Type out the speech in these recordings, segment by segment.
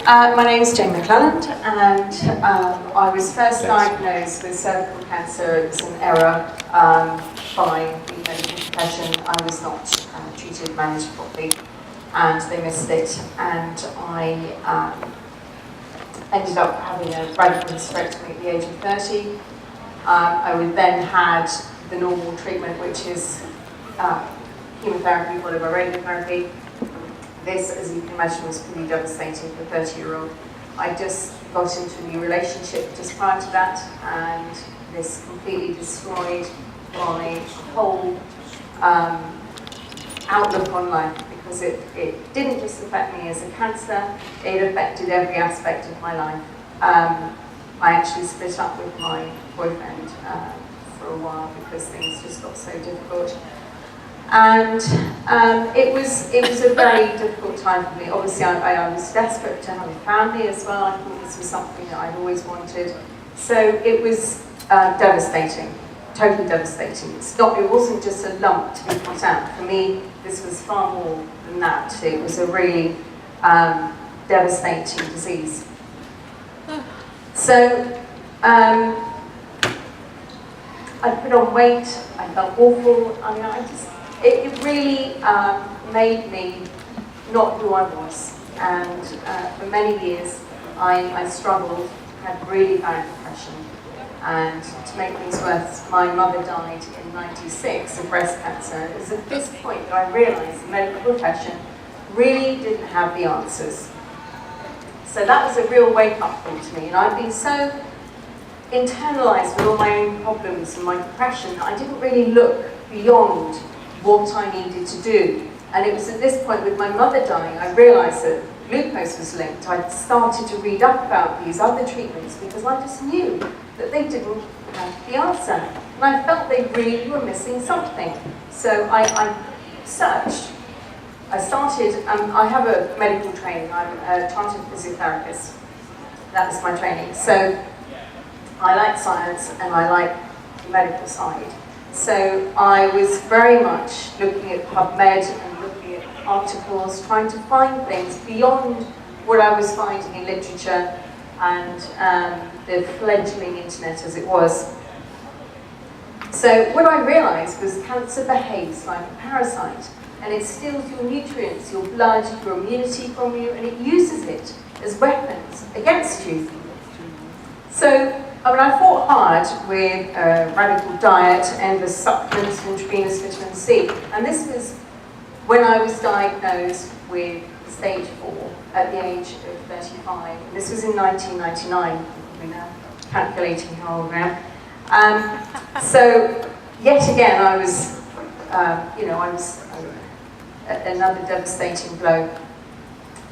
My name is Jane McClelland, and I was first diagnosed with cervical cancer. It was an error by the medical profession. I was not treated, managed properly, and they missed it. And I ended up having a radical hysterectomy at the age of 30. I would then had the normal treatment, which is chemotherapy followed by radiotherapy. This, as you can imagine, was pretty devastating for a 30-year-old. I just got into a new relationship just prior to that, and this completely destroyed my whole outlook on life, because it didn't just affect me as a cancer, it affected every aspect of my life. I actually split up with my boyfriend for a while because things just got so difficult. And it was a very difficult time for me. Obviously, I was desperate to have a family as well. I thought this was something that I'd always wanted. So it was devastating, totally devastating. It wasn't just a lump to be cut out. For me, this was far more than that. It was a really devastating disease. So I put on weight. I felt awful. I mean, it really made me not who I was. And for many years, I struggled, had really bad depression. And to make things worse, my mother died in '96 of breast cancer. It was at this point that I realized the medical profession really didn't have the answers. So that was a real wake-up call to me. And I've been so internalized with all my own problems and my depression that I didn't really look beyond what I needed to do. And it was at this point, with my mother dying, I realized that glucose was linked. I started to read up about these other treatments because I just knew that they didn't have the answer. And I felt they really were missing something. So I searched. I started, I have a medical training. I'm a chartered physiotherapist. That was my training. So I like science and I like the medical side. So I was very much looking at PubMed and looking at articles, trying to find things beyond what I was finding in literature and the fledgling internet as it was. So what I realized was cancer behaves like a parasite, and it steals your nutrients, your blood, your immunity from you, and it uses it as weapons against you. So I fought hard with a radical diet, endless supplements, intravenous vitamin C. And this was when I was diagnosed with stage 4 at the age of 35. And this was in 1999, probably now calculating how old I am. So yet again, I was another devastating blow.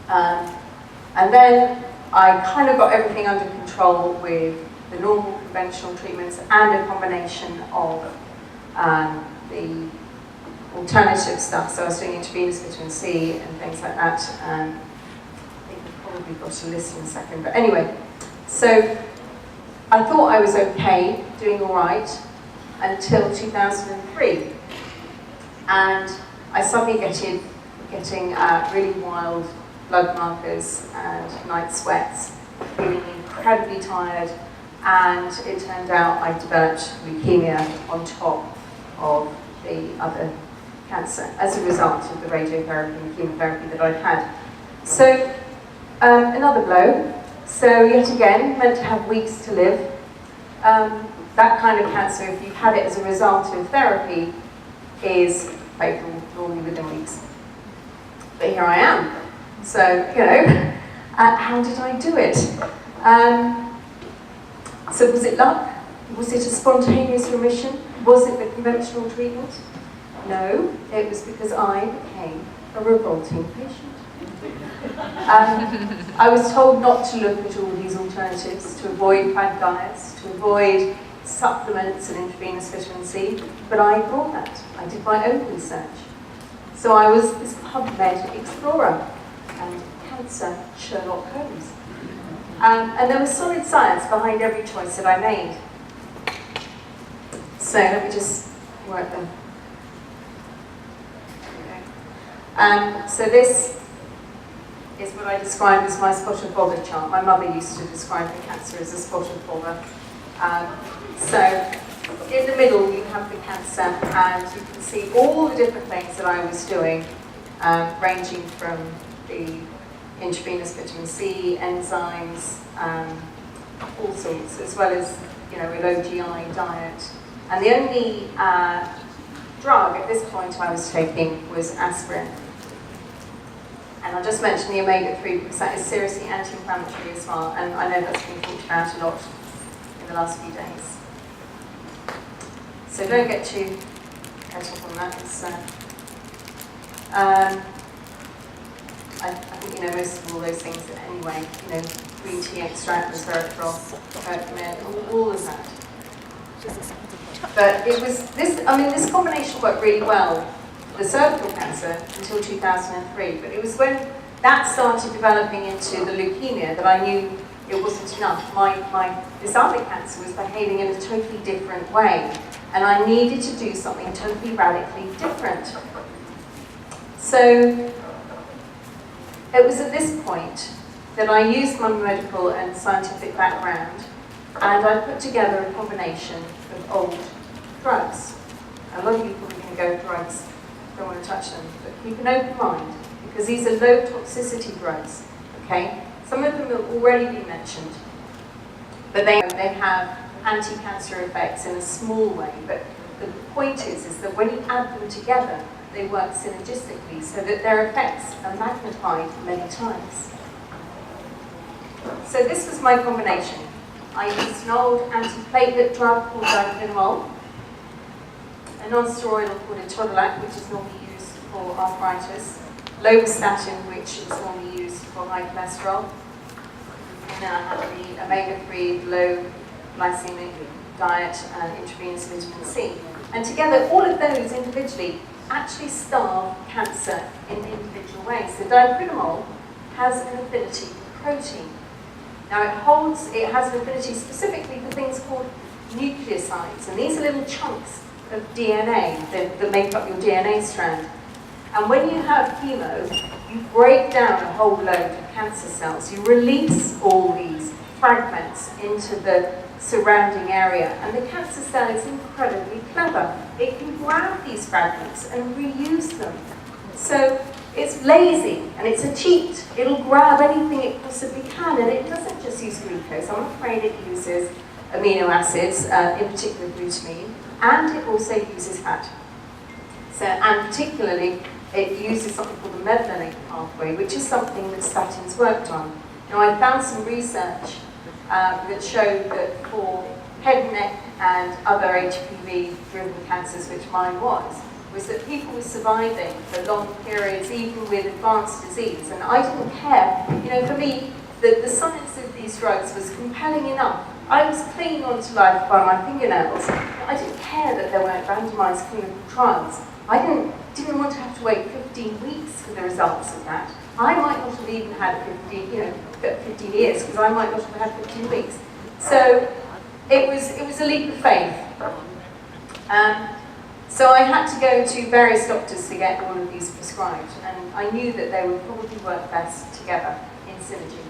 And then I kind of got everything under control with the normal conventional treatments and a combination of the alternative stuff. So I was doing intravenous vitamin C and things like that. I think I've probably got a list in a second. But anyway, so I thought I was okay, doing all right, until 2003. And I suddenly getting really wild blood markers and night sweats, feeling incredibly tired. And it turned out I developed leukemia on top of the other cancer as a result of the radiotherapy and chemotherapy that I'd had. So another blow. So yet again, meant to have weeks to live. That kind of cancer, if you've had it as a result of therapy, is fatal normally within weeks. But here I am. So, how did I do it? So was it luck? Was it a spontaneous remission? Was it the conventional treatment? No, it was because I became a revolting patient. I was told not to look at all these alternatives, to avoid fad diets, to avoid supplements and intravenous vitamin C, but I ignored that. I did my own research. So I was this PubMed explorer and cancer Sherlock Holmes. And there was solid science behind every choice that I made. So let me just work them. So this is what I describe as my spot of bother chart. My mother used to describe the cancer as a spot of bother. So in the middle you have the cancer, and you can see all the different things that I was doing, ranging from the intravenous vitamin C, enzymes, all sorts, as well as a low GI diet. And the only drug at this point I was taking was aspirin. And I'll just mention the omega-3 because that is seriously anti-inflammatory as well, and I know that's been talked about a lot in the last few days. So don't get too caught up on that. It's, I think most of all those things anyway, green tea extract, resveratrol, curcumin, all of that. But it was this combination worked really well for the cervical cancer until 2003, but it was when that started developing into the leukemia that I knew it wasn't enough. This other cancer was behaving in a totally different way, and I needed to do something totally radically different. So it was at this point that I used my medical and scientific background, and I put together a combination of old drugs. A lot of you probably going to go drugs, don't want to touch them, but keep an open mind, because these are low toxicity drugs, okay? Some of them have already been mentioned, but they have anti-cancer effects in a small way, but the point is that when you add them together, they work synergistically so that their effects are magnified many times. So this was my combination. I used an old antiplatelet drug called diphenol, a non-steroidal called etodolac, which is normally used for arthritis, lovastatin, which is normally used for high cholesterol, and then I have the omega-3 low glycemic diet and intravenous vitamin C. And together, all of those individually actually starve cancer in individual ways. The diphenol has an affinity for protein. Now it has an affinity specifically for things called nucleosides, and these are little chunks of DNA that make up your DNA strand. And when you have chemo, you break down a whole load of cancer cells. You release all these fragments into the surrounding area, and the cancer cell is incredibly clever. It can grab these fragments and reuse them. So it's lazy and it's a cheat. It'll grab anything it possibly can, and it doesn't just use glucose. I'm afraid it uses amino acids, in particular glutamine, and it also uses fat. So, and particularly, it uses something called the methylate pathway, which is something that statins worked on. Now, I found some research that showed that for head and neck and other HPV-driven cancers, which mine was that people were surviving for long periods, even with advanced disease. And I didn't care. For me, the science of these drugs was compelling enough. I was clinging on to life by my fingernails. I didn't care that there weren't randomized clinical trials. I didn't want to have to wait 15 weeks for the results of that. I might not have even had 15 years, because I might not have had 15 weeks. So it was a leap of faith. So I had to go to various doctors to get all of these prescribed, and I knew that they would probably work best together in synergy.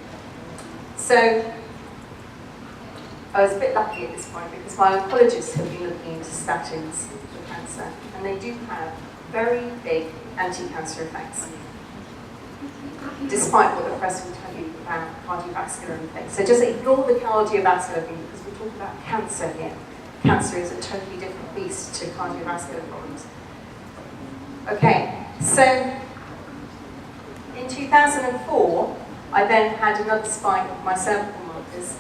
So I was a bit lucky at this point, because my oncologists have been looking into statins for cancer, and they do have very big anti-cancer effects, despite what the press will tell you about cardiovascular things. So just ignore the cardiovascular thing, because we're talking about cancer here. Cancer is a totally different beast to cardiovascular problems. Okay, so in 2004, I then had another spike of my cervical markers,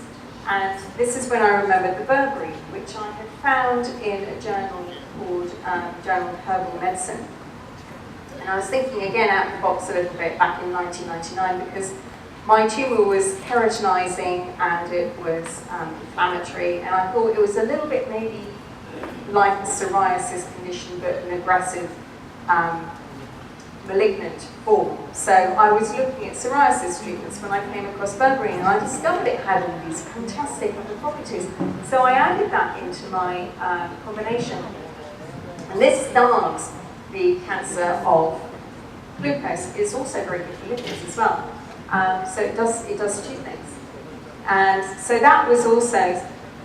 and this is when I remembered the berberine, which I had found in a journal called Journal of Herbal Medicine. And I was thinking again out of the box a little bit back in 1999, because my tumour was keratinizing and it was inflammatory, and I thought it was a little bit maybe like a psoriasis condition, but an aggressive malignant form. So I was looking at psoriasis treatments when I came across berberine, and I discovered it had all these fantastic other properties. So I added that into my combination. And this starves the cancer of glucose. It's also very good for lipids as well. So it does two things. And so that was also,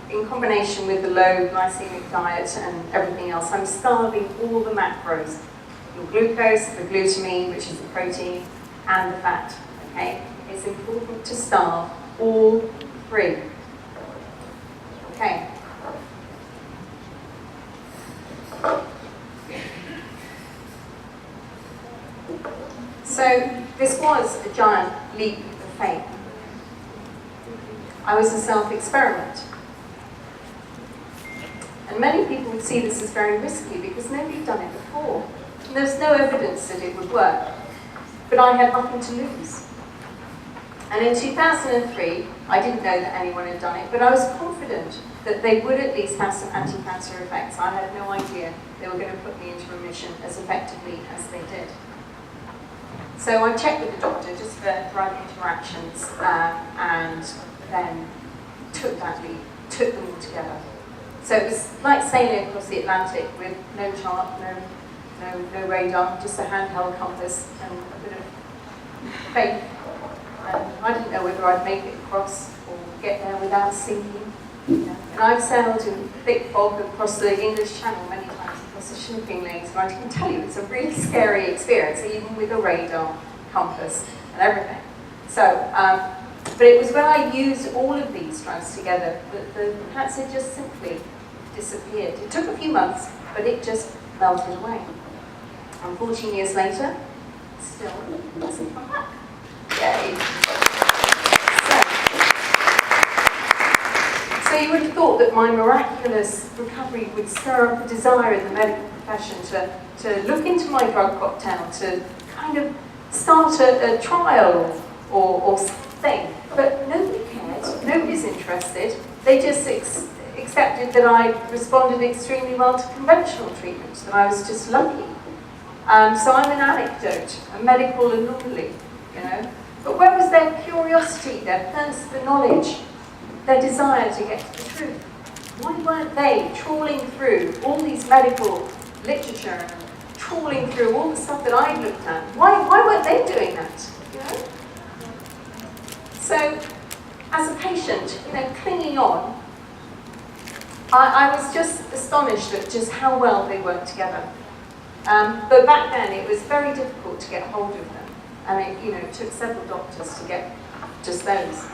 in combination with the low glycemic diet and everything else, I'm starving all the macros. The glucose, the glutamine, which is the protein, and the fat, okay? It's important to starve all three. Okay. So this was a giant leap of faith. I was a self-experiment. And many people would see this as very risky because nobody had done it before. And there's no evidence that it would work. But I had nothing to lose. And in 2003, I didn't know that anyone had done it, but I was confident that they would at least have some anti-cancer effects. I had no idea they were going to put me into remission as effectively as they did. So I checked with the doctor just for drug interactions and then took that leap, took them all together. So it was like sailing across the Atlantic with no chart, no radar, just a handheld compass and a bit of faith. And I didn't know whether I'd make it across or get there without sinking. And I've sailed in thick fog across the English Channel many times across the shipping lanes, and I can tell you it's a really scary experience, even with a radar, compass, and everything. So, but it was when I used all of these drugs together that the cancer just simply disappeared. It took a few months, but it just melted away. And 14 years later, still doesn't come back. Yay. So you would have thought that my miraculous recovery would stir up a desire in the medical profession to look into my drug cocktail, to kind of start a trial or something. But nobody cared, nobody's interested. They just accepted that I responded extremely well to conventional treatment, that I was just lucky. So I'm an anecdote, a medical anomaly, you know. But where was their curiosity, their thirst for knowledge, their desire to get to the truth? Why weren't they trawling through all these medical literature and trawling through all the stuff that I looked at? Why weren't they doing that? You know? So, as a patient, you know, clinging on, I was just astonished at just how well they worked together. But back then, it was very difficult to get hold of them. And it, you know, it took several doctors to get just those.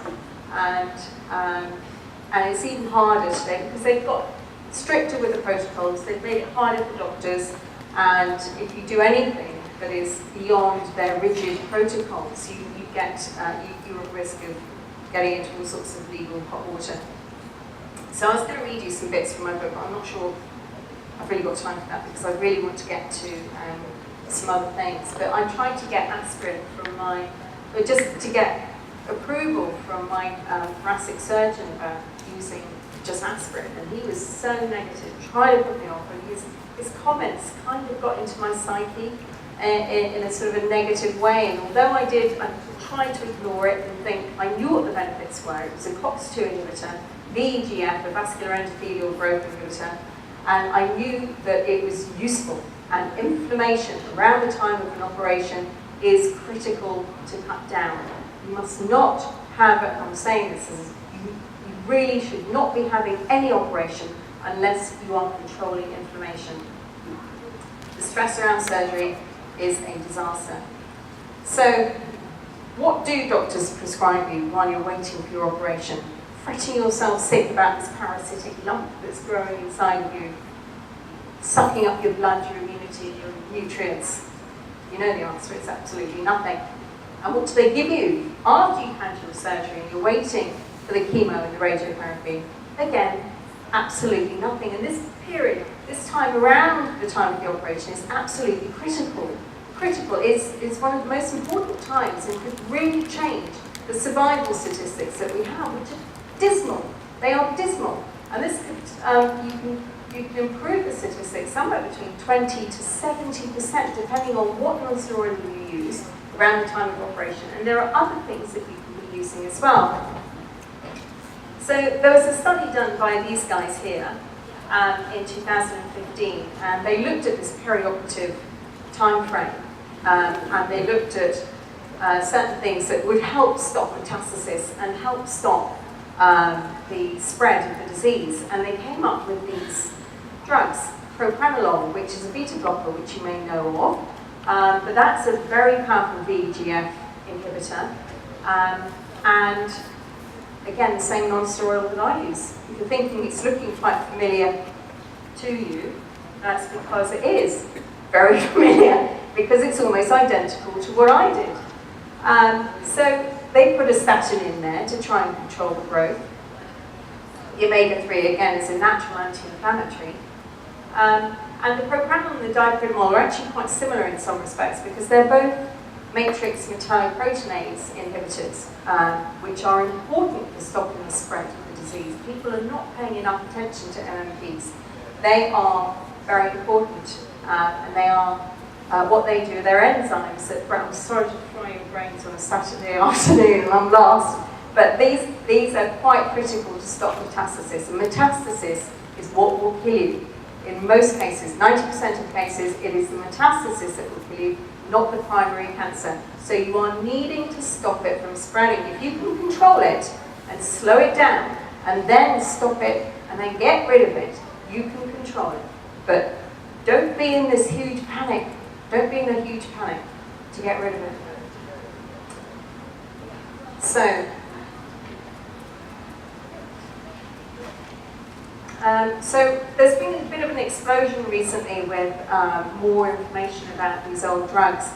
And it's even harder today because they've got stricter with the protocols. They've made it harder for doctors. And if you do anything that is beyond their rigid protocols, you're at risk of getting into all sorts of legal hot water. So I was going to read you some bits from my book, but I'm not sure I've really got time for that because I really want to get to some other things. But I tried to get aspirin from just to get approval from my thoracic surgeon about using just aspirin, and he was so negative, tried to put me off, and his comments kind of got into my psyche in a sort of a negative way. And although I tried to ignore it and think I knew what the benefits were. It was a COX-2 inhibitor, VEGF, a vascular endothelial growth inhibitor, and I knew that it was useful. And inflammation around the time of an operation is critical to cut down. You must not have, and I'm saying this, you really should not be having any operation unless you are controlling inflammation. The stress around surgery is a disaster. So, what do doctors prescribe you while you're waiting for your operation? Fretting yourself sick about this parasitic lump that's growing inside of you, sucking up your blood, your immunity, your nutrients? You know the answer, it's absolutely nothing. And what do they give you after you've had your surgery and you're waiting for the chemo and the radiotherapy? Again, absolutely nothing. And this period, this time around the time of the operation is absolutely critical. It's one of the most important times and could really change the survival statistics that we have, which are dismal. They are dismal. And this could, you can improve the statistics somewhere between 20 to 70%, depending on what non-steroid you use around the time of operation. And there are other things that you can be using as well. So there was a study done by these guys here in 2015, and they looked at this perioperative time frame, and they looked at certain things that would help stop metastasis and help stop the spread of the disease. And they came up with these drugs, propranolol, which is a beta blocker, which you may know of, but that's a very powerful VEGF inhibitor. And again, the same non-steroidal that I use. If you're thinking it's looking quite familiar to you, that's because it is very familiar, because it's almost identical to what I did. So they put a statin in there to try and control the growth. The omega-3, again, is a natural anti-inflammatory. And the propranolol and the diprodamol are actually quite similar in some respects, because they're both matrix metalloproteinase inhibitors, which are important for stopping the spread of the disease. People are not paying enough attention to MMPs. They are very important, and they are what they do. They're enzymes that, I'm sorry to fry your brains on a Saturday afternoon, and I'm last, but these are quite critical to stop metastasis. And metastasis is what will kill you. In most cases, 90% of cases, it is the metastasis that will kill you, not the primary cancer. So you are needing to stop it from spreading. If you can control it and slow it down, and then stop it, and then get rid of it, you can control it. But don't be in this huge panic. Don't be in a huge panic to get rid of it. So there's been a bit of an explosion recently with more information about these old drugs.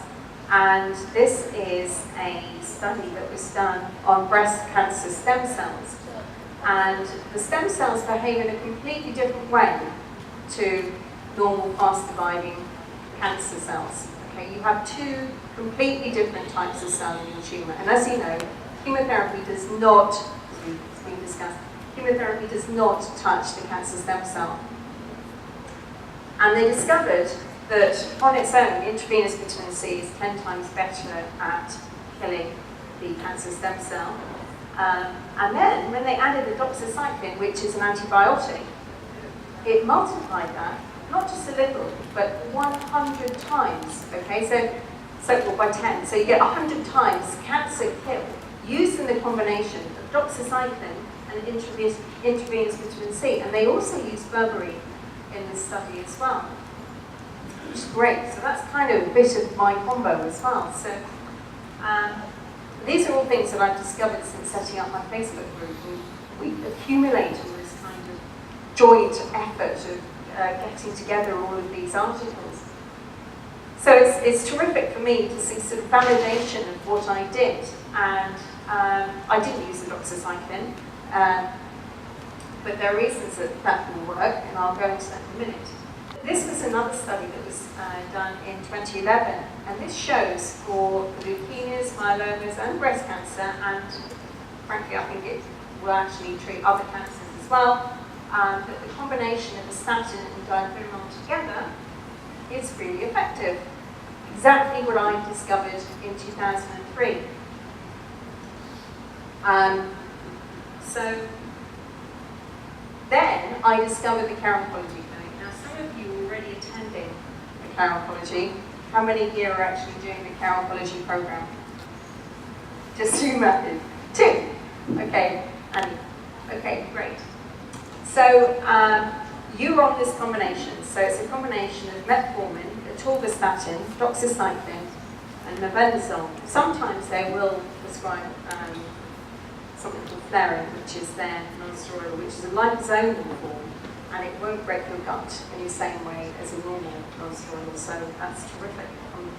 And this is a study that was done on breast cancer stem cells. And the stem cells behave in a completely different way to normal fast-dividing cancer cells. Okay, you have two completely different types of cell in your tumour. And as you know, chemotherapy does not, as we've been discussed, chemotherapy does not touch the cancer stem cell. And they discovered that on its own, intravenous vitamin C is 10 times better at killing the cancer stem cell. And then when they added the doxycycline, which is an antibiotic, it multiplied that, not just a little, but 100 times, okay? So well, by 10, so you get 100 times cancer kill using the combination of doxycycline and intravenous vitamin C. And they also use berberine in this study as well, which is great. So that's kind of a bit of my combo as well. So these are all things that I've discovered since setting up my Facebook group. We accumulate all this kind of joint effort of getting together all of these articles. So it's terrific for me to see sort of validation of what I did. And I didn't use the doxycycline, but there are reasons that will work, and I'll go into that in a minute. This was another study that was done in 2011, and this shows for leukemias, myelomas, and breast cancer, and frankly I think it will actually treat other cancers as well, that the combination of a statin and diprodamol together is really effective. Exactly what I discovered in 2003. So then I discovered the care oncology clinic. Now some of you are already attending the care oncology. How many here are actually doing the care oncology program? Just two, Matthew. Two. Okay, Annie. Okay, great. So you're on this combination. So it's a combination of metformin, atorvastatin, doxycycline, and mebendazole. Sometimes they will prescribe something called Flarin, which is their non-steroidal, which is a liposomal form, and it won't break your gut in the same way as a normal non-steroidal. So that's terrific. I'm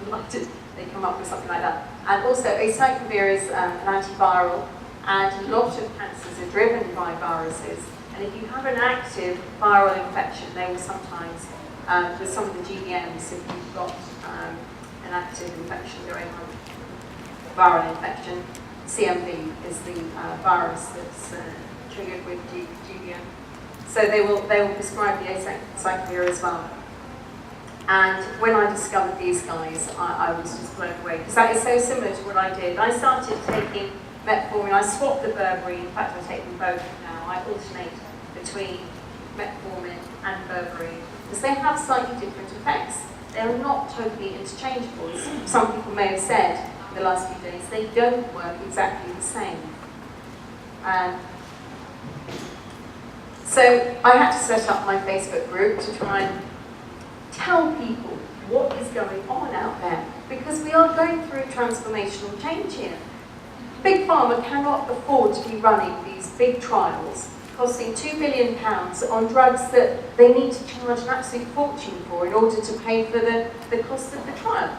delighted they come up with something like that. And also, acyclovir is an antiviral, and a lot of cancers are driven by viruses. And if you have an active viral infection, they will sometimes, with some of the GBMs, if you've got an active infection going on, viral infection, CMV is the virus that's triggered with GBM. So they will prescribe the acyclovir as well. And when I discovered these guys, I was just blown away, because that is so similar to what I did. I started taking metformin, I swapped the berberine, in fact I take them both now. I alternate between metformin and berberine, because they have slightly different effects. They are not totally interchangeable. Some people may have said, the last few days, they don't work exactly the same. So I had to set up my Facebook group to try and tell people what is going on out there, because we are going through transformational change here. Big Pharma cannot afford to be running these big trials costing £2 billion on drugs that they need to charge an absolute fortune for in order to pay for the cost of the trial.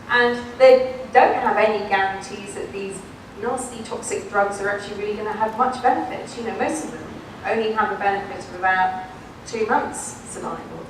And they don't have any guarantees that these nasty toxic drugs are actually really going to have much benefit. You know, most of them only have a benefit of about 2 months survival.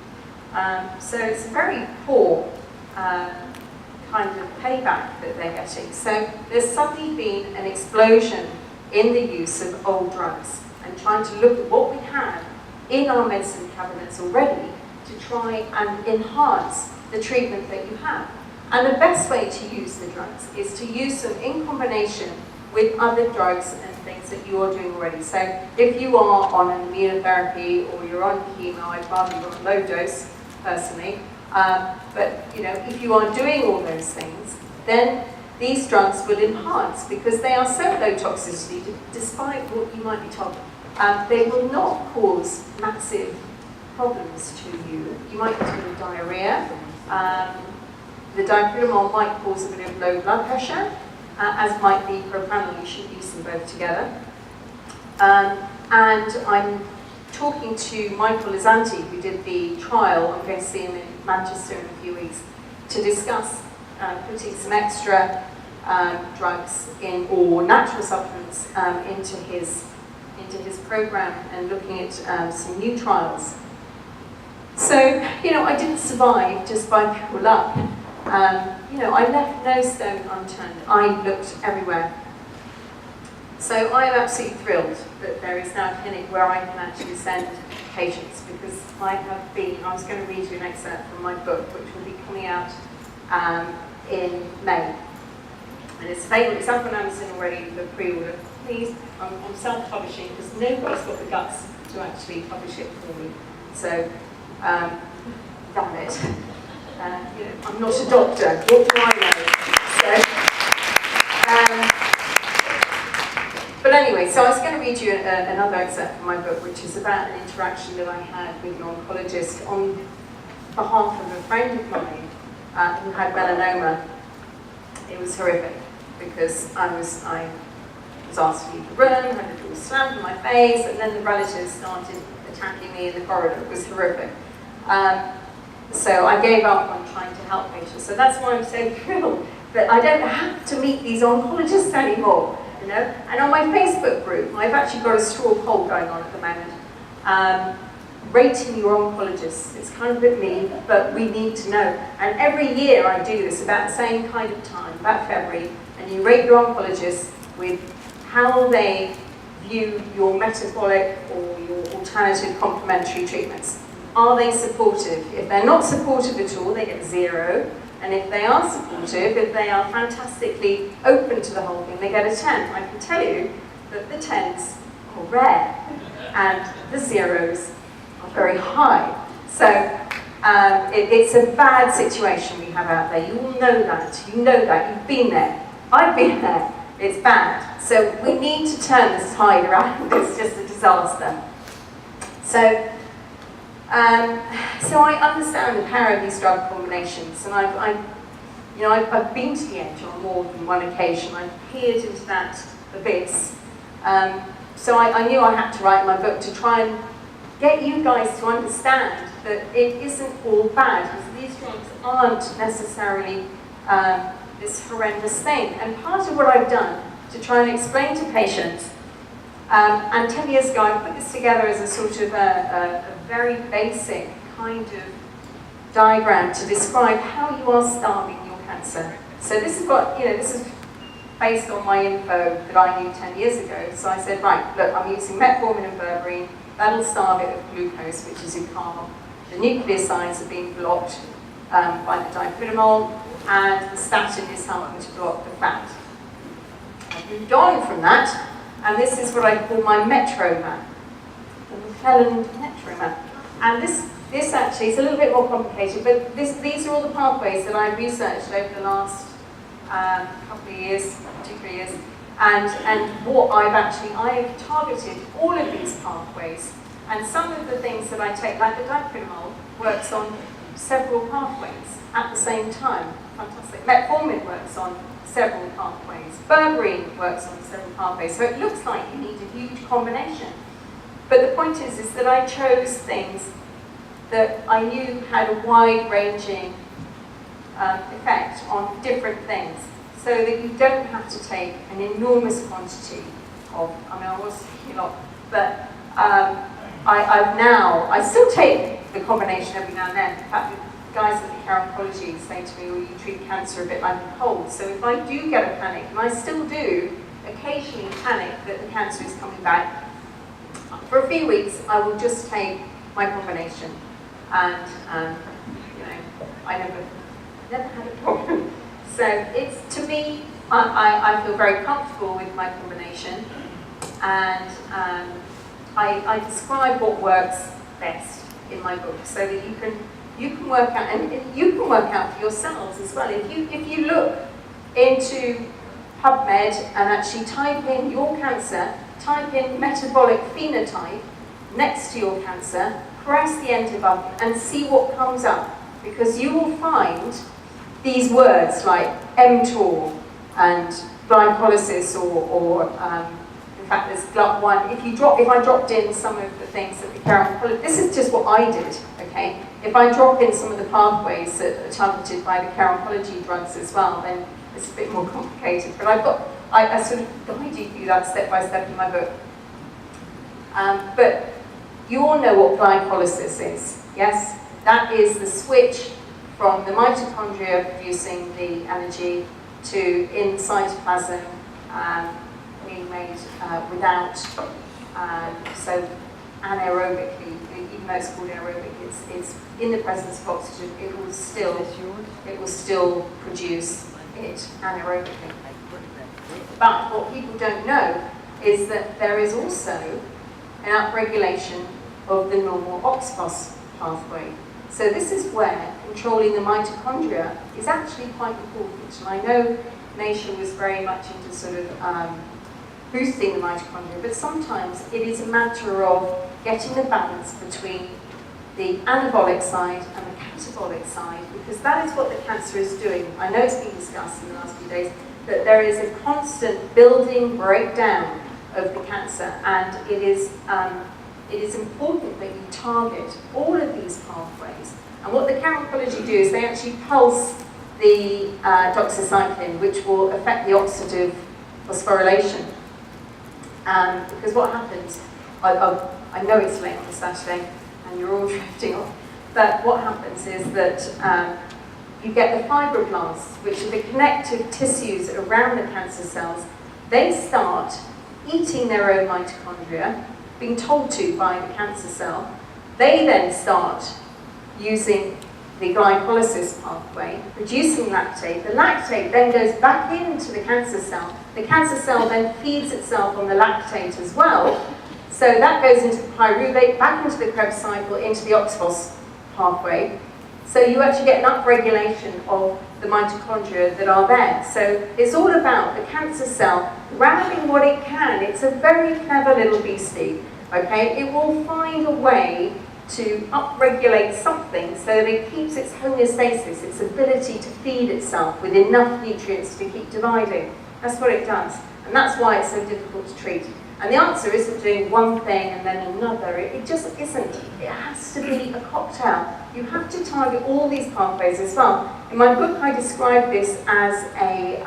So it's a very poor kind of payback that they're getting. So there's suddenly been an explosion in the use of old drugs, and trying to look at what we have in our medicine cabinets already to try and enhance the treatment that you have. And the best way to use the drugs is to use them in combination with other drugs and things that you are doing already. So if you are on an immunotherapy or you're on chemo, I'd rather you on low dose personally, but you know, if you are doing all those things, then these drugs will enhance, because they are so low toxicity, despite what you might be told. They will not cause massive problems to you. You might get a bit of diarrhea. The diphenol might cause a bit of low blood pressure, as might the propranolol. You should use them both together. And I'm talking to Michael Lisanti, who did the trial. I'm going to see him in Manchester in a few weeks to discuss putting some extra drugs in, or natural supplements into his program, and looking at some new trials. So, you know, I didn't survive just by pure luck. You know, I left no stone unturned. I looked everywhere. So I am absolutely thrilled that there is now a clinic where I can actually send patients, because I was going to read you an excerpt from my book, which will be coming out in May. And it's available, it's up on Amazon already for pre-order. Please, I'm self-publishing, because nobody's got the guts to actually publish it for me. So, damn it. You know, I'm not a doctor, what do I know? So, but anyway, so I was going to read you another excerpt from my book, which is about an interaction that I had with an oncologist on behalf of a friend of mine who had melanoma. It was horrific, because I was asked to leave the room, had the door slammed in my face, and then the relatives started attacking me in the corridor. It was horrific. So I gave up on trying to help patients. So that's why I'm so thrilled that I don't have to meet these oncologists anymore. You know? And on my Facebook group, I've actually got a straw poll going on at the moment. Rating your oncologists. It's kind of a bit mean, but we need to know. And every year I do this about the same kind of time, about February, and you rate your oncologists with how they view your metabolic or your alternative complementary treatments. Are they supportive? If they're not supportive at all, they get 0. And if they are supportive, if they are fantastically open to the whole thing, they get a 10. I can tell you that the 10s are rare, and the 0s are very high. So it's a bad situation we have out there. You all know that. You know that. You've been there. I've been there. It's bad. So we need to turn this tide around. It's just a disaster. So I understand the power of these drug combinations, and I've been to the edge on more than one occasion. I've peered into that abyss. So I knew I had to write my book to try and get you guys to understand that it isn't all bad, because these drugs aren't necessarily this horrendous thing. And part of what I've done to try and explain to patients, and 10 years ago I put this together as a sort of a very basic kind of diagram to describe how you are starving your cancer. So this is what, this is based on my info that I knew 10 years ago. So I said, right, look, I'm using metformin and berberine. That'll starve it of glucose, which is a carb. The nucleosides are being blocked by the diphenol, and the statin is helping to block the fat. I've moved on from that, and this is what I call my Metromap, the McClelland Metromap. And this actually is a little bit more complicated, but these are all the pathways that I've researched over the last couple of years, 2-3 years, and what I've targeted all of these pathways, and some of the things that I take, like the diphenol, works on several pathways at the same time. Fantastic. Metformin works on several pathways. Berberine works on several pathways. So it looks like you need a huge combination. But the point is that I chose things that I knew had a wide-ranging effect on different things, so that you don't have to take an enormous quantity of, I was taking a lot, but I still take the combination every now and then. In fact, the guys at the Care say to me, well, you treat cancer a bit like a cold. So if I do get a panic, and I still do occasionally panic that the cancer is coming back, for a few weeks I will just take my combination, and you know, I never had a problem. So it's, to me, I feel very comfortable with my combination, and I describe what works best in my book, so that you can work out, and you can work out for yourselves as well. If you look into PubMed and actually type in your cancer, type in metabolic phenotype next to your cancer, press the enter button and see what comes up, because you will find these words like mTOR and glycolysis, or in fact there's GLUT1. If I dropped in some of the things that the Care, this is just what I did, okay? If I drop in some of the pathways that are targeted by the Care Oncology drugs as well, then it's a bit more complicated. But I sort of guide you through that step by step in my book. But you all know what glycolysis is, yes? That is the switch from the mitochondria producing the energy to in cytoplasm being made without, so anaerobically, even though it's called aerobic, it's in the presence of oxygen, it will still produce it anaerobically. But what people don't know is that there is also an upregulation of the normal OXPHOS pathway. So this is where controlling the mitochondria is actually quite important. And I know Nature was very much into sort of boosting the mitochondria, but sometimes it is a matter of getting the balance between the anabolic side and the catabolic side, because that is what the cancer is doing. I know it's been discussed in the last few days that there is a constant building breakdown of the cancer, and it is important that you target all of these pathways. And what the Care Oncology do is they actually pulse the doxycycline, which will affect the oxidative phosphorylation. Because what happens, I know it's late on Saturday and you're all drifting off, but what happens is that you get the fibroblasts, which are the connective tissues around the cancer cells. They start eating their own mitochondria, being told to by the cancer cell. They then start using the glycolysis pathway, producing lactate. The lactate then goes back into the cancer cell. The cancer cell then feeds itself on the lactate as well. So that goes into the pyruvate, back into the Krebs cycle, into the OXPHOS pathway. So you actually get an upregulation of the mitochondria that are there. So it's all about the cancer cell grabbing what it can. It's a very clever little beastie, okay? It will find a way to upregulate something so that it keeps its homeostasis, its ability to feed itself with enough nutrients to keep dividing. That's what it does. And that's why it's so difficult to treat. And the answer isn't doing one thing and then another. It just isn't. It has to be a cocktail. You have to target all these pathways as well. In my book, I describe this as a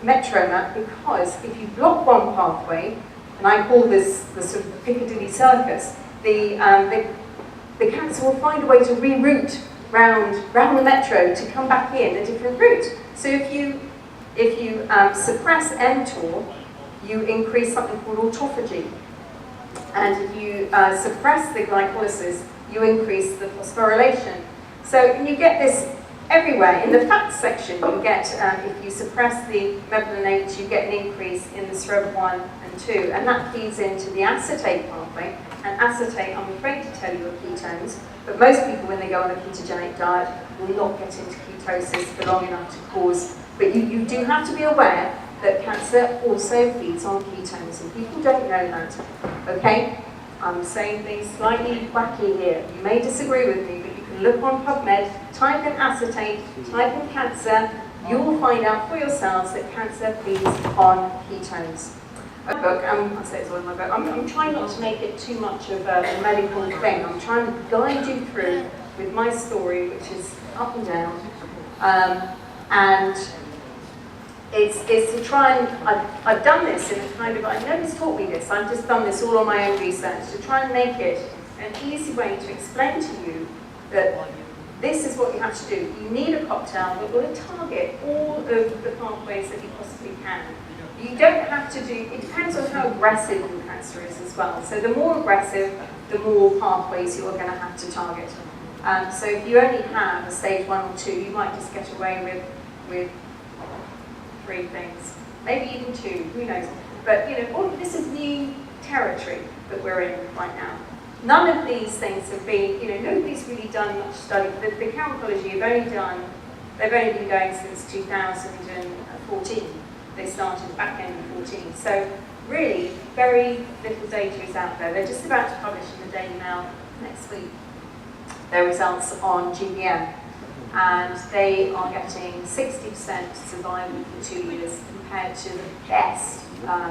Metromap, because if you block one pathway, and I call this the sort of the Piccadilly Circus, the cancer will find a way to reroute round the metro to come back in a different route. So if you suppress mTOR, you increase something called autophagy. And if you suppress the glycolysis, you increase the phosphorylation. So and you get this everywhere. In the fat section, you get, if you suppress the mevalonate, you get an increase in the SREB1 and 2, and that feeds into the acetate pathway. And acetate, I'm afraid to tell you are ketones, but most people when they go on a ketogenic diet will not get into ketosis for long enough to cause, but you do have to be aware that cancer also feeds on ketones, and people don't know that, okay? I'm saying things slightly wacky here. You may disagree with me, but you can look on PubMed, type in acetate, type in cancer, you will find out for yourselves that cancer feeds on ketones. Book, I say it's all in my book. I'm trying not to make it too much of a medical thing. I'm trying to guide you through with my story, which is up and down, and it's to try and I've done this in a kind of, nobody's taught me this. I've just done this all on my own research to try and make it an easy way to explain to you that this is what you have to do. You need a cocktail that will target all of the pathways that you possibly can. You don't have to do, it depends on how aggressive your cancer is as well. So the more aggressive, the more pathways you're going to have to target. So if you only have a stage 1 or 2, you might just get away with 3 things, maybe even 2, who knows. But all of this is new territory that we're in right now. None of these things have been, nobody's really done much study. The Chemicology they've only been going since 2014. They started back end of 14. So really, very little data is out there. They're just about to publish in the Daily Mail next week their results on GBM. And they are getting 60% survival for 2 years compared to the best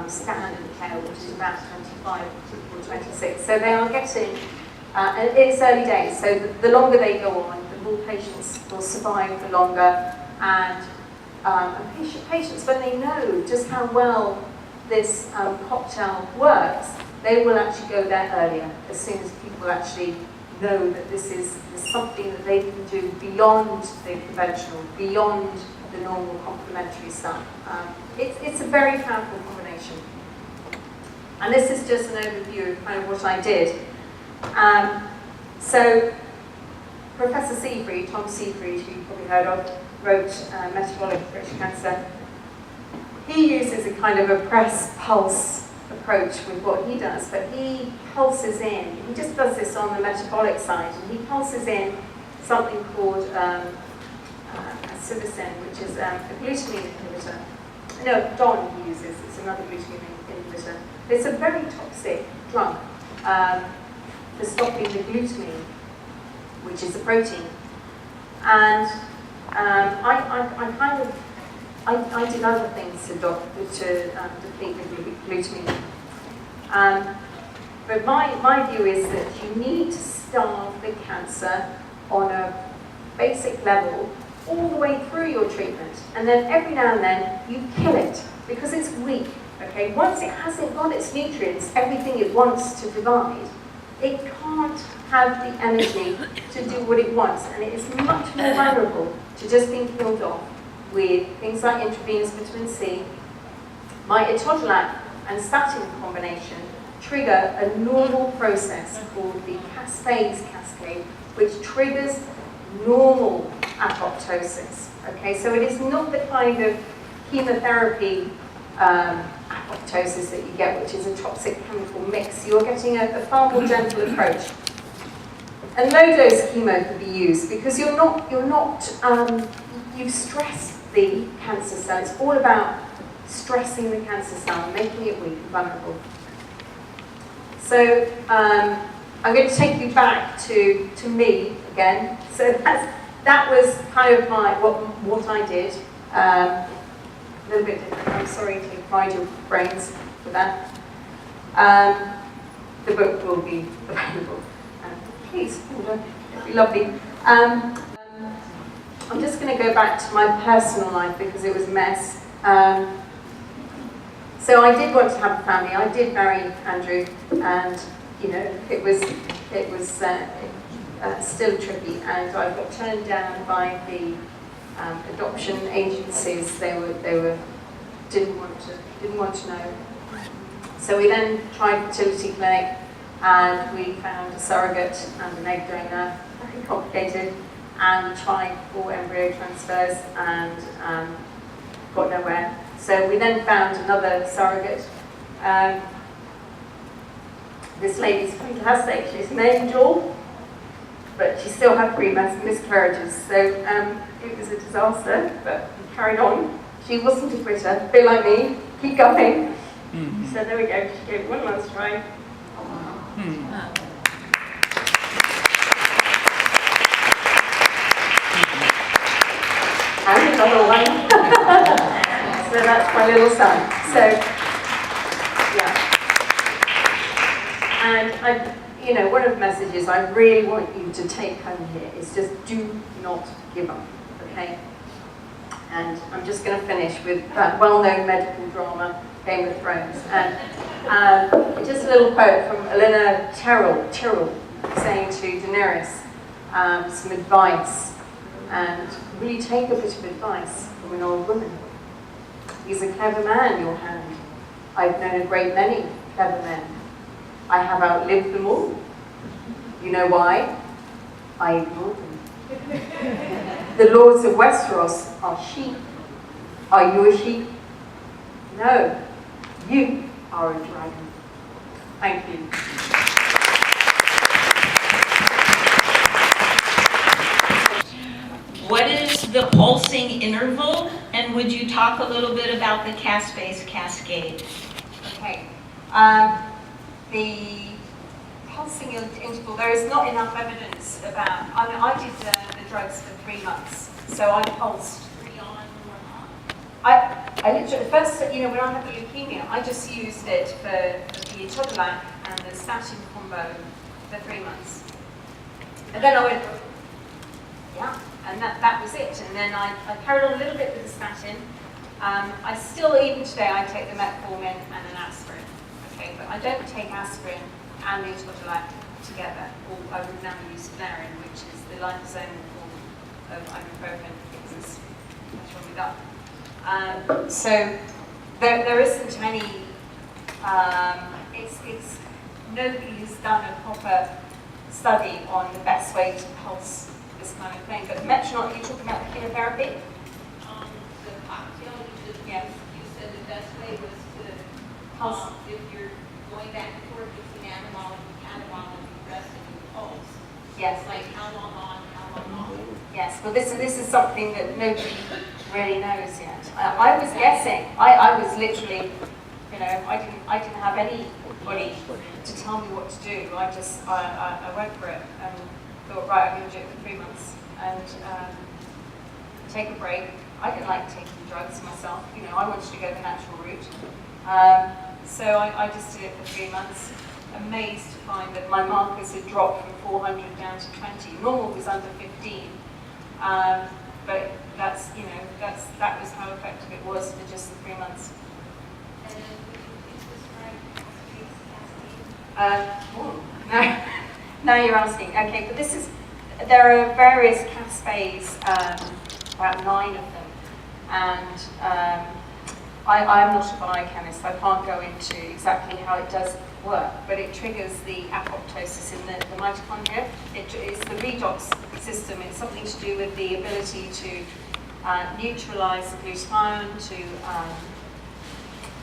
standard of care, which is about 25 or 26. So they are getting, and it's early days, so the longer they go on, the more patients will survive for longer. And patients, when they know just how well this cocktail works, they will actually go there earlier, as soon as people actually know that this is something that they can do beyond the conventional, beyond the normal complementary stuff. It's a very powerful combination. And this is just an overview of kind of what I did. So Professor Seafried, Tom Seafried, who you've probably heard of, wrote Metabolic Cancer. He uses a kind of a press pulse approach with what he does, but he pulses in, he just does this on the metabolic side, and he pulses in something called civicin, which is a glutamine inhibitor. No, Don he uses, it's another glutamine inhibitor. It's a very toxic drug for stopping the glutamine, which is a protein. And I did other things to deplete the glutamine. But my view is that you need to starve the cancer on a basic level all the way through your treatment. And then every now and then you kill it because it's weak. Okay? Once it hasn't got its nutrients, everything it wants to provide, it can't have the energy to do what it wants. And it is much more vulnerable to just being killed off with things like intravenous vitamin C. My etodolac and statin combination trigger a normal process called the caspase cascade, which triggers normal apoptosis. Okay, so it is not the kind of chemotherapy apoptosis that you get, which is a toxic chemical mix. You're getting a far more gentle approach. And low-dose chemo can be used because you've stressed the cancer cell. It's all about stressing the cancer cell and making it weak and vulnerable. So I'm going to take you back to me again. So that was kind of what I did. A little bit different. I'm sorry to fried your brains for that. The book will be available. Please, it'd be lovely. I'm just going to go back to my personal life because it was a mess. So I did want to have a family. I did marry Andrew, and it was still tricky. And I got turned down by the adoption agencies. They didn't want to know. So we then tried fertility clinic, and we found a surrogate and an egg donor. Very complicated. And we tried 4 embryo transfers and got nowhere. So we then found another surrogate. This lady's fantastic. She's an angel, but she still had 3 miscarriages. So it was a disaster, but we carried on. She wasn't a quitter, a bit like me. Keep going. So there we go. She gave it one last try. And another one. So that's my little son. So, yeah. And one of the messages I really want you to take home here is just do not give up, okay? And I'm just going to finish with that well-known medical drama, Game of Thrones. And just a little quote from Elena Tyrrell saying to Daenerys some advice. And will you take a bit of advice from an old woman? He's a clever man, your hand. I've known a great many clever men. I have outlived them all. You know why? I ignored them. The lords of Westeros are sheep. Are you a sheep? No, you are a dragon. Thank you. What is the pulsing interval, and would you talk a little bit about the caspase cascade? Okay. The pulsing interval, there is not enough evidence about, I did the drugs for 3 months, so I pulsed 3 on, 1 off. I literally, first, when I had the leukemia, I just used it for the Todolac and the statin combo for 3 months. And then I went, yeah. And that was it. And then I carried on a little bit with the statin. I still, even today, I take the metformin and an aspirin. Okay, but I don't take aspirin and the Todolac together. Or I would now use Flarin, which is the liposomal form of ibuprofen, because it's much wrong with that. So there isn't any. It's nobody has done a proper study on the best way to pulse this kind of thing. But Metromap, you're talking about the chemotherapy? The cocktail you just yeah. You said the best way was to Pulse. if you're going back and forth between catamol and rest and you pulse. Yes. It's like how long on, how long off. Yes. Well, this is something that nobody really knows yet. I was guessing. I was literally, I didn't have anybody to tell me what to do. I went for it and thought, right, I'm going to do it for 3 months and take a break. I didn't like taking drugs myself. I wanted to go the natural route. So I just did it for 3 months. Amazed to find that my markers had dropped from 400 down to 20. Normal was under 15. But that was how effective it was for just the 3 months. And then would you please describe cascade? Now you're asking. Okay, but there are various caspases, about 9 of them, and I'm not a biochemist. I can't go into exactly how it does work, but it triggers the apoptosis in the mitochondria. It's the redox system. It's something to do with the ability to neutralize the glutathione,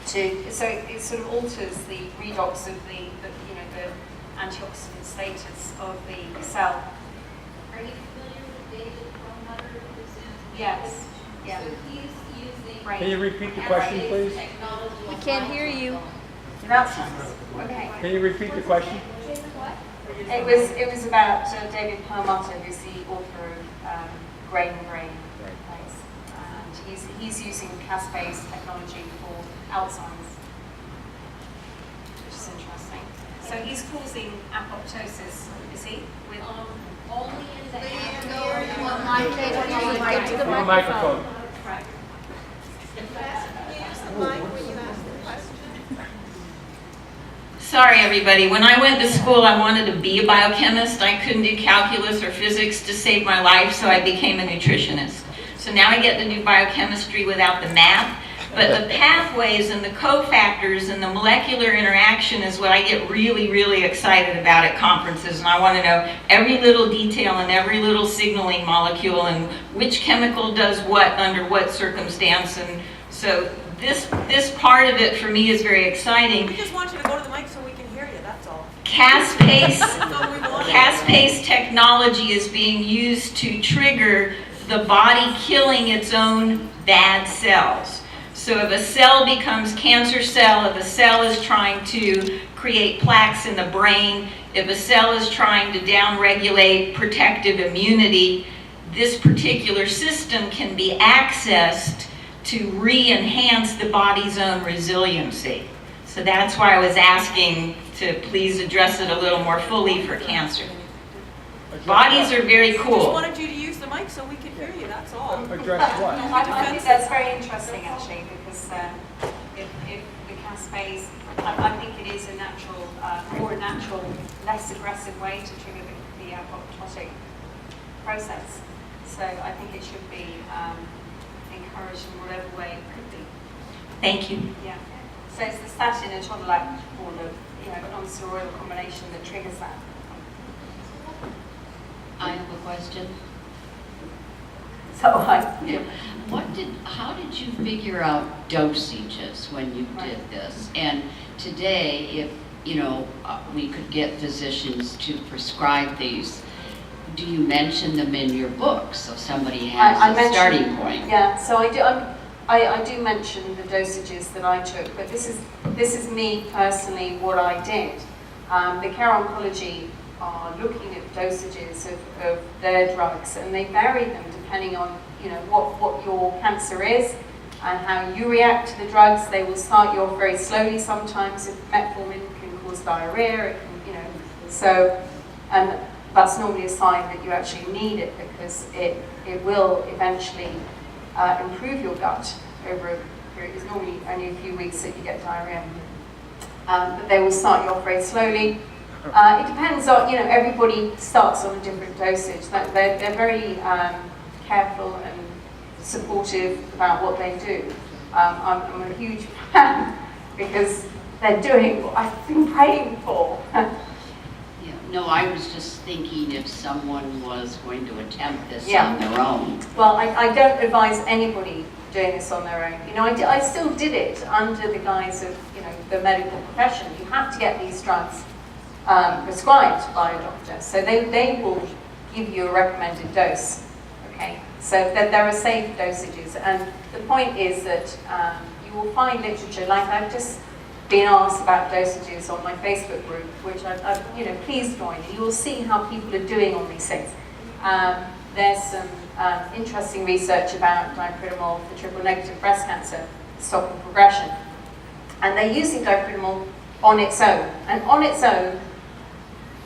so it sort of alters the redox of the antioxidant status of the cell. Are you familiar with David Perlmutter? Yes. Yeah. So he's using Right. Can you repeat the question, please? technology. We can't hear you. That's okay. Can you repeat the question? It was about David Perlmutter, who's the author of Brain and Brain. And he's using caspase technology for Alzheimer's, which is interesting. So he's causing apoptosis, is he? With Only in the Get to the The microphone. microphone. right. Sorry, everybody. When I went to school, I wanted to be a biochemist. I couldn't do calculus or physics to save my life, so I became a nutritionist. So now I get to do biochemistry without the math, but the pathways and the cofactors and the molecular interaction is what I get really, really excited about at conferences, and I want to know every little detail and every little signaling molecule and which chemical does what under what circumstance, and so this part of it for me is very exciting. We just want you to go to the mic so we can hear you, that's all. caspase technology is being used to trigger the body killing its own bad cells. So if a cell becomes cancer cell, if a cell is trying to create plaques in the brain, if a cell is trying to downregulate protective immunity, this particular system can be accessed to re-enhance the body's own resiliency. So that's why I was asking to please address it a little more fully for cancer. Bodies are very I just cool. wanted you to use the mic so we could hear you, that's all. Address what? I think that's very interesting actually, because if the caspase, I think it is a natural, more natural, less aggressive way to trigger the apoptotic process. So I think it should be encouraged in whatever way it could be. Thank you. Yeah. So it's the statin and todolac, or the non-steroidal combination that triggers that. I have a question. So How did you figure out dosages when you did this? And today, if, we could get physicians to prescribe these, do you mention them in your book so somebody has a starting point? Yeah, so I do mention the dosages that I took, but this is me personally, what I did. The Care Oncology are looking at dosages of their drugs, and they vary them depending on what your cancer is and how you react to the drugs. They will start you off very slowly sometimes. If metformin can cause diarrhea, it can, so, and that's normally a sign that you actually need it, because it will eventually improve your gut over a period. It's normally only a few weeks that you get diarrhea. But they will start you off very slowly. It depends on, everybody starts on a different dosage. They're very careful and supportive about what they do. I'm a huge fan because they're doing what I've been praying for. Yeah. No, I was just thinking if someone was going to attempt this Yeah. on their own. Well, I don't advise anybody doing this on their own. I still did it under the guise of, the medical profession. You have to get these drugs prescribed by a doctor. So they will give you a recommended dose. Okay, so there are safe dosages, and the point is that you will find literature, like I've just been asked about dosages on my Facebook group, which please join. You will see how people are doing on these things. There's some interesting research about dipridamol for triple-negative breast cancer, stopping progression, and they're using dipridamol on its own, and on its own,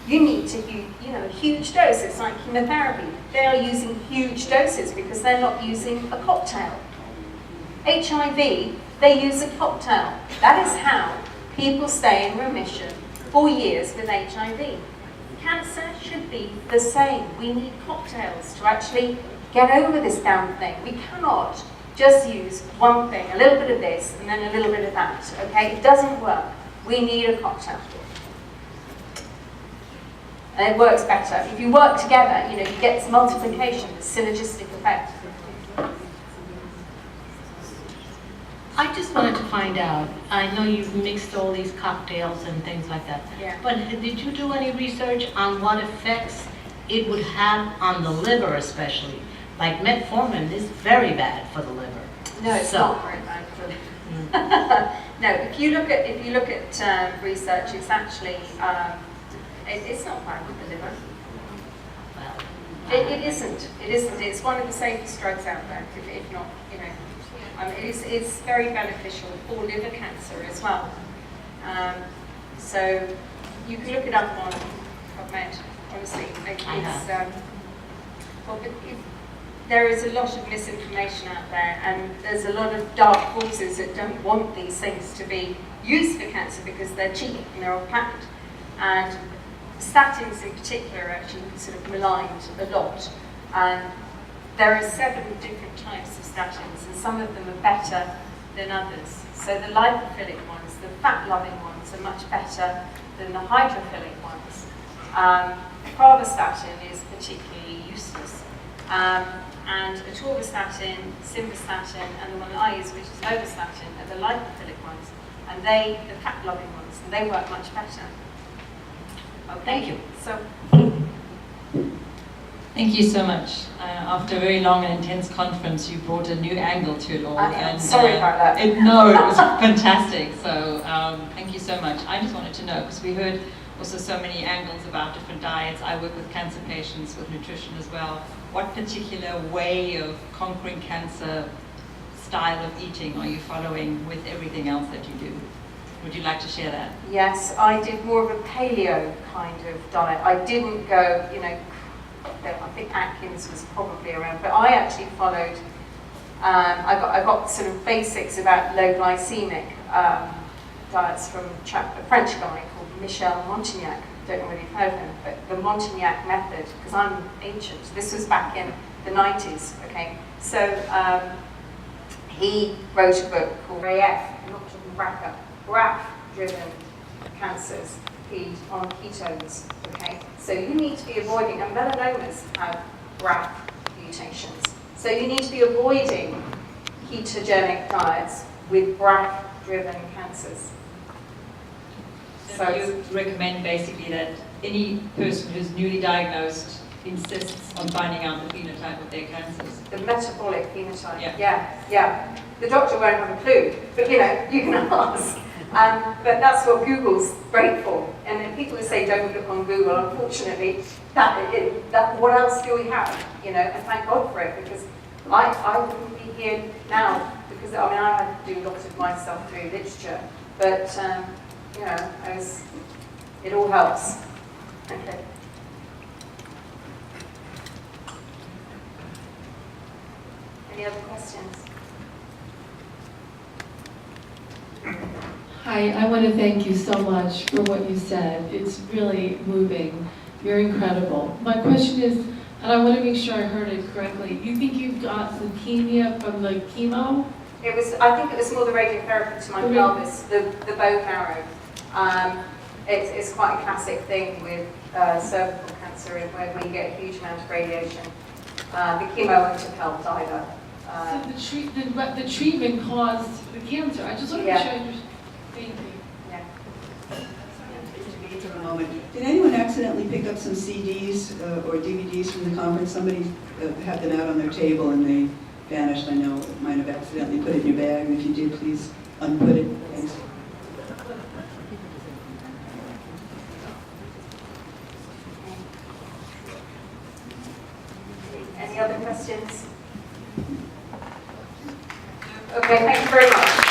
you need to use, a huge dose. It's like chemotherapy. They are using huge doses because they're not using a cocktail. HIV, they use a cocktail. That is how people stay in remission for years with HIV. Cancer should be the same. We need cocktails to actually get over this damn thing. We cannot just use one thing, a little bit of this and then a little bit of that, okay? It doesn't work. We need a cocktail. And it works better. If you work together, you get multiplication, the synergistic effect. I just wanted to find out, I know you've mixed all these cocktails and things like that, Yeah. but did you do any research on what effects it would have on the liver especially? Like metformin is very bad for the liver. No, it's not very bad for No, if you look at research, it's actually it's not bad for the liver. Well, It isn't. It isn't. It's one of the safest drugs out there, if not, it's very beneficial for liver cancer as well. So you can look it up on PubMed. Honestly, there is a lot of misinformation out there, and there's a lot of dark forces that don't want these things to be used for cancer because they're cheap and they're off patent. And statins in particular are actually sort of maligned a lot. And there are 7 different types of statins, and some of them are better than others. So the lipophilic ones, the fat-loving ones, are much better than the hydrophilic ones. Pravastatin is particularly useless. And atorvastatin, simvastatin, and the one I use, which is lovastatin, are the lipophilic ones, and the fat-loving ones, and they work much better. Thank you. So, Thank you so much. After a very long and intense conference, you brought a new angle to it all. I'm sorry about that. No, it was fantastic. So thank you so much. I just wanted to know, because we heard also so many angles about different diets. I work with cancer patients with nutrition as well. What particular way of conquering cancer, style of eating are you following with everything else that you do? Would you like to share that? yes, I did more of a paleo kind of diet. I didn't go, you know, I think Atkins was probably around, but I actually followed, I got sort of basics about low glycemic diets from a French guy called Michel Montagnac. Don't know whether you've heard of him, but the Montagnac method, because I'm ancient. This was back in the 90s, okay? So he wrote a book called RAF, not BRCA, BRAF-driven cancers on ketones, okay? So you need to be avoiding, and melanomas have BRAF mutations. So you need to be avoiding ketogenic diets with BRAF-driven cancers. So you recommend basically that any person who's newly diagnosed insists on finding out the phenotype of their cancers. The metabolic phenotype, Yeah. yeah. The doctor won't have a clue, but you know, you can ask. But that's what Google's great for. And then people who say don't look on Google, unfortunately, that what else do we have? You know, and thank God for it, because I wouldn't be here now, because I mean I had to do lots of my stuff through literature, but you know, it all helps. Okay. Any other questions? Hi, I want to thank you so much for what you said. It's really moving. You're incredible. My question is, and I want to make sure I heard it correctly, you think you've got leukemia from the chemo? I think it was more the radiotherapy to my pelvis, the bone marrow. It's quite a classic thing with cervical cancer, where we get a huge amount of radiation. The chemo wouldn't have helped either. So the treatment caused the cancer. I just want to make sure I understand. Thank you. Yeah. For a moment. Did anyone accidentally pick up some CDs or DVDs from the conference? Somebody had them out on their table and they vanished. I know it might have accidentally put it in your bag, and if you did, please unput it. Thanks. Any other questions? Okay, thank you very much.